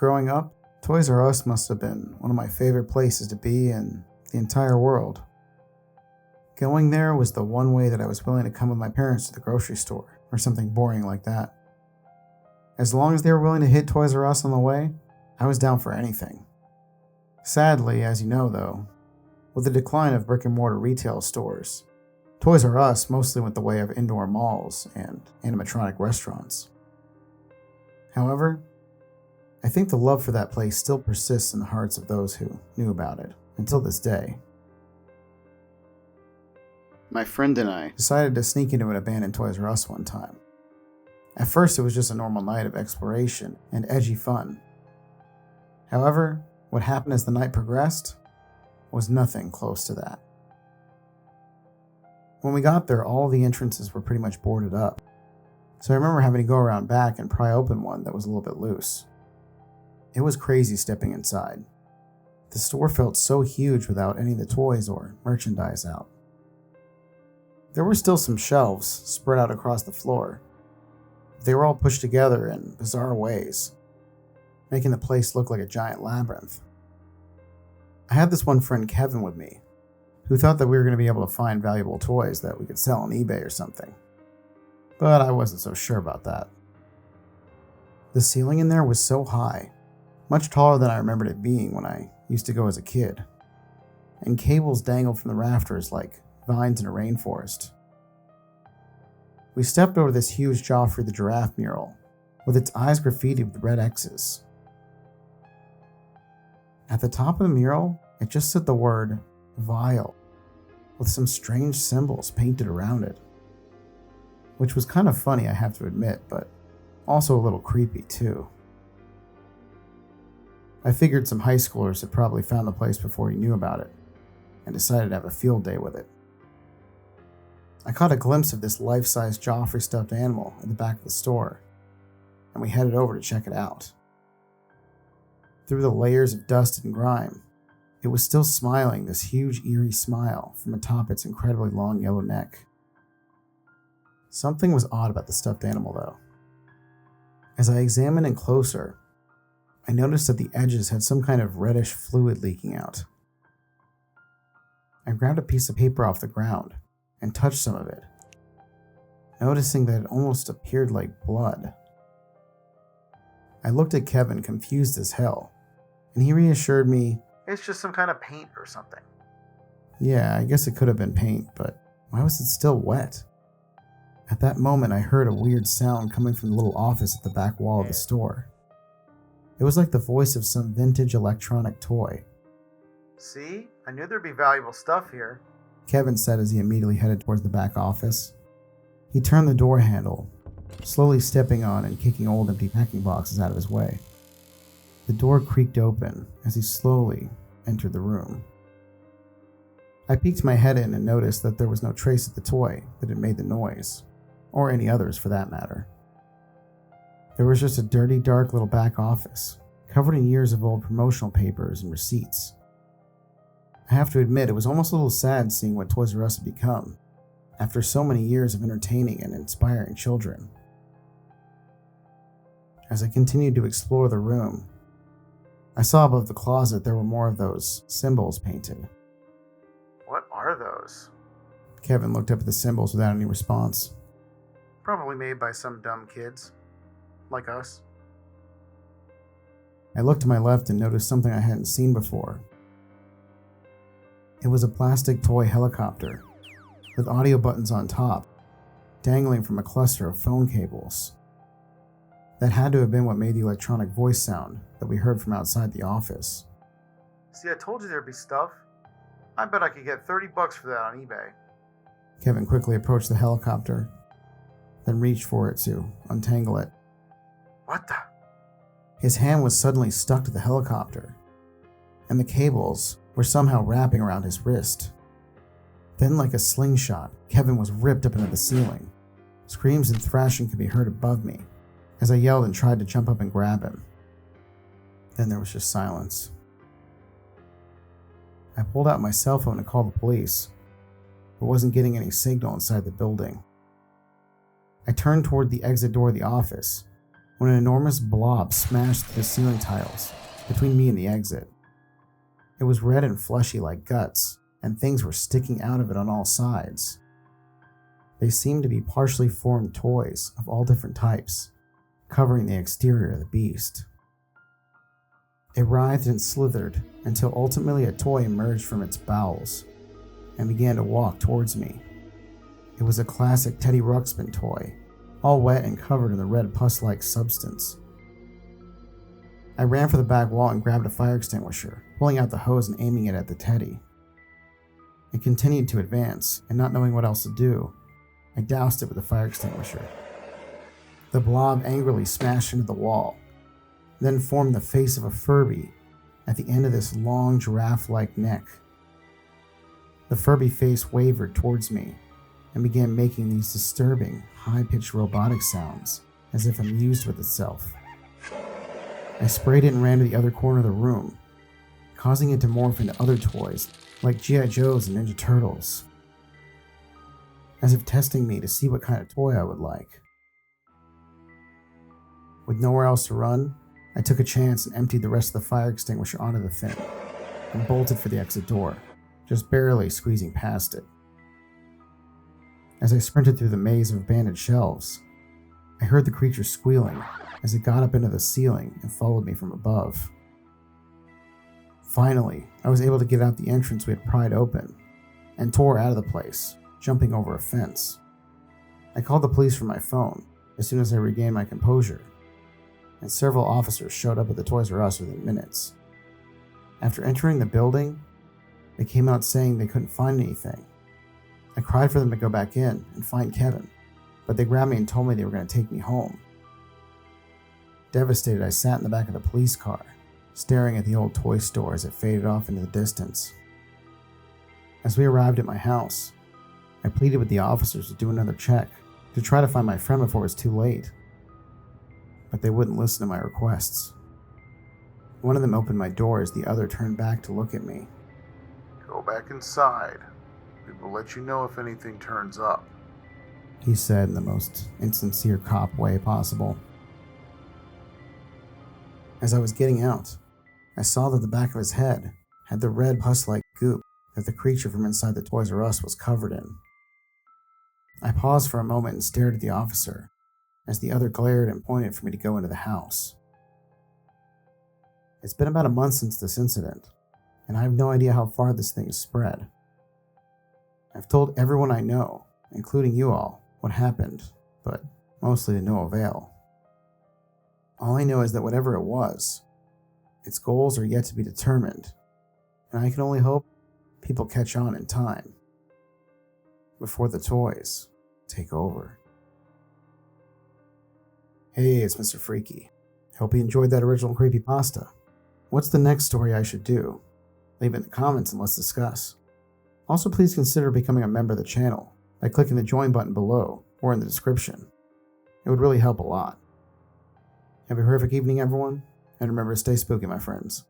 Growing up, Toys R Us must have been one of my favorite places to be in the entire world. Going there was the one way that I was willing to come with my parents to the grocery store, or something boring like that. As long as they were willing to hit Toys R Us on the way, I was down for anything. Sadly, as you know though, with the decline of brick-and-mortar retail stores, Toys R Us mostly went the way of indoor malls and animatronic restaurants. However, I think the love for that place still persists in the hearts of those who knew about it, until this day. My friend and I decided to sneak into an abandoned Toys R Us one time. At first it was just a normal night of exploration and edgy fun. However, what happened as the night progressed was nothing close to that. When we got there, all the entrances were pretty much boarded up, so I remember having to go around back and pry open one that was a little bit loose. It was crazy stepping inside. The store felt so huge without any of the toys or merchandise out. There were still some shelves spread out across the floor. They were all pushed together in bizarre ways, making the place look like a giant labyrinth. I had this one friend, Kevin, with me, who thought that we were going to be able to find valuable toys that we could sell on eBay or something. But I wasn't so sure about that. The ceiling in there was so high, much taller than I remembered it being when I used to go as a kid, and cables dangled from the rafters like vines in a rainforest. We stepped over this huge Joffrey the Giraffe mural, with its eyes graffitied with red X's. At the top of the mural, it just said the word "vile," with some strange symbols painted around it. Which was kind of funny, I have to admit, but also a little creepy too. I figured some high schoolers had probably found the place before he knew about it, and decided to have a field day with it. I caught a glimpse of this life-size Joffrey stuffed animal in the back of the store, and we headed over to check it out. Through the layers of dust and grime, it was still smiling this huge eerie smile from atop its incredibly long yellow neck. Something was odd about the stuffed animal though. As I examined it closer, I noticed that the edges had some kind of reddish fluid leaking out. I grabbed a piece of paper off the ground and touched some of it, noticing that it almost appeared like blood. I looked at Kevin, confused as hell, and he reassured me, "It's just some kind of paint or something." Yeah, I guess it could have been paint, but why was it still wet? At that moment, I heard a weird sound coming from the little office at the back wall of the store. It was like the voice of some vintage electronic toy. "See? I knew there'd be valuable stuff here," Kevin said as he immediately headed towards the back office. He turned the door handle, slowly stepping on and kicking old empty packing boxes out of his way. The door creaked open as he slowly entered the room. I peeked my head in and noticed that there was no trace of the toy that had made the noise, or any others for that matter. There was just a dirty, dark little back office, covered in years of old promotional papers and receipts. I have to admit, it was almost a little sad seeing what Toys R Us had become, after so many years of entertaining and inspiring children. As I continued to explore the room, I saw above the closet there were more of those symbols painted. "What are those?" Kevin looked up at the symbols without any response. "Probably made by some dumb kids. Like us." I looked to my left and noticed something I hadn't seen before. It was a plastic toy helicopter, with audio buttons on top, dangling from a cluster of phone cables. That had to have been what made the electronic voice sound that we heard from outside the office. "See, I told you there'd be stuff. I bet I could get $30 for that on eBay." Kevin quickly approached the helicopter, then reached for it to untangle it. "What the?" His hand was suddenly stuck to the helicopter, and the cables were somehow wrapping around his wrist. Then, like a slingshot, Kevin was ripped up into the ceiling. Screams and thrashing could be heard above me as I yelled and tried to jump up and grab him. Then there was just silence. I pulled out my cell phone to call the police, but wasn't getting any signal inside the building. I turned toward the exit door of the office, when an enormous blob smashed through the ceiling tiles between me and the exit. It was red and fleshy like guts, and things were sticking out of it on all sides. They seemed to be partially formed toys of all different types, covering the exterior of the beast. It writhed and slithered until ultimately a toy emerged from its bowels and began to walk towards me. It was a classic Teddy Ruxpin toy, all wet and covered in the red pus-like substance. I ran for the back wall and grabbed a fire extinguisher, pulling out the hose and aiming it at the teddy. It continued to advance, and not knowing what else to do, I doused it with a fire extinguisher. The blob angrily smashed into the wall, then formed the face of a Furby at the end of this long giraffe-like neck. The Furby face wavered towards me and began making these disturbing, high-pitched robotic sounds as if amused with itself. I sprayed it and ran to the other corner of the room, causing it to morph into other toys like G.I. Joes and Ninja Turtles, as if testing me to see what kind of toy I would like. With nowhere else to run, I took a chance and emptied the rest of the fire extinguisher onto the thing and bolted for the exit door, just barely squeezing past it. As I sprinted through the maze of abandoned shelves, I heard the creature squealing as it got up into the ceiling and followed me from above. Finally, I was able to get out the entrance we had pried open and tore out of the place, jumping over a fence. I called the police from my phone as soon as I regained my composure, and several officers showed up at the Toys R Us within minutes. After entering the building, they came out saying they couldn't find anything. I cried for them to go back in and find Kevin, but they grabbed me and told me they were going to take me home. Devastated, I sat in the back of the police car, staring at the old toy store as it faded off into the distance. As we arrived at my house, I pleaded with the officers to do another check, to try to find my friend before it was too late. But they wouldn't listen to my requests. One of them opened my door as the other turned back to look at me. "Go back inside. We will let you know if anything turns up," he said in the most insincere cop way possible. As I was getting out, I saw that the back of his head had the red pus-like goop that the creature from inside the Toys R Us was covered in. I paused for a moment and stared at the officer, as the other glared and pointed for me to go into the house. It's been about a month since this incident, and I have no idea how far this thing has spread. I've told everyone I know, including you all, what happened, but mostly to no avail. All I know is that whatever it was, its goals are yet to be determined, and I can only hope people catch on in time, before the toys take over. Hey, it's Mr. Freaky. Hope you enjoyed that original Creepypasta. What's the next story I should do? Leave it in the comments and let's discuss. Also, please consider becoming a member of the channel by clicking the join button below or in the description. It would really help a lot. Have a horrific evening, everyone, and remember to stay spooky, my friends.